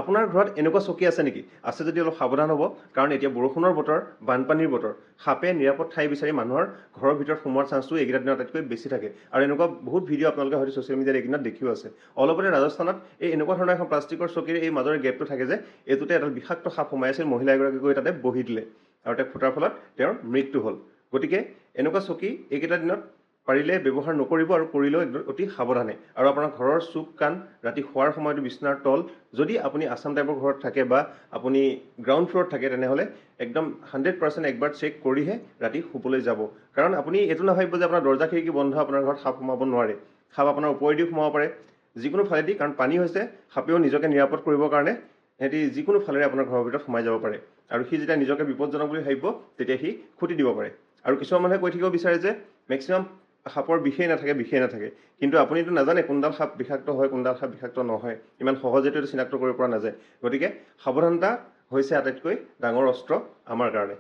আপোনাৰ ঘৰত এনেকুৱা চকী আছে নেকি? আছে যদি অলপ সাৱধান হ'ব, কাৰণ এতিয়া বৰষুণৰ বতৰ, বানপানীৰ বতৰ। সাপে নিৰাপদ ঠাই বিচাৰি মানুহৰ ঘৰৰ ভিতৰত সোমোৱাৰ চান্সটো এইকেইটা দিনত আটাইতকৈ বেছি থাকে। আৰু এনেকুৱা বহুত ভিডিঅ' আপোনালোকে হয়তো ছ'চিয়েল মিডিয়াত এইকেইদিনত দেখিও আছে। অলপতে ৰাজস্থানত এই এনেকুৱা ধৰণৰ এখন প্লাষ্টিকৰ চকীৰ এই মাজৰ গেপটো থাকে যে এইটোতে এডাল বিষাক্ত সাপ সোমাই আছিল, মহিলা এগৰাকী গৈ তাতে বহি দিলে আৰু তেওঁক ফুটাৰ ফলত তেওঁৰ মৃত্যু হ'ল। গতিকে এনেকুৱা চকী এইকেইটা দিনত পাৰিলে ব্যৱহাৰ নকৰিব, আৰু কৰিলেও একদম অতি সাৱধানে। আৰু আপোনাৰ ঘৰৰ চুক কাণ ৰাতি শোৱাৰ সময়তো বিচনাৰ তল, যদি আপুনি আছাম টাইপৰ ঘৰত থাকে বা আপুনি গ্ৰাউণ্ড ফ্ল'ৰত থাকে, তেনেহ'লে একদম 100% একবাৰ চেক কৰিহে ৰাতি শুবলৈ যাব। কাৰণ আপুনি এইটো নাভাবিব যে আপোনাৰ দৰ্জা খিৰিকী বন্ধ, আপোনাৰ ঘৰত সাপ সোমাব নোৱাৰে। সাপ আপোনাৰ ওপৰেদিও সোমাব পাৰে, যিকোনো ফালেদি, কাৰণ পানী হৈছে, সাপেও নিজকে নিৰাপদ কৰিবৰ কাৰণে সিহঁতি যিকোনো ফালেৰে আপোনাৰ ঘৰৰ ভিতৰত সোমাই যাব পাৰে। আৰু সি যেতিয়া নিজকে বিপদজনক বুলি ভাবিব, তেতিয়া সি খুটি দিব পাৰে। আৰু কিছুমান মানুহে কৈ থাকিব বিচাৰে যে মেক্সিমাম সাপৰ বিষেই নাথাকে, কিন্তু আপুনিতো নাজানে কোনডাল সাপ বিষাক্ত হয়, কোনডাল সাপ বিষাক্ত নহয়। ইমান সহজেতো এইটো চিনাক্ত কৰিব পৰা নাযায়। গতিকে সাৱধানতা হৈছে আটাইতকৈ ডাঙৰ অস্ত্ৰ আমাৰ কাৰণে।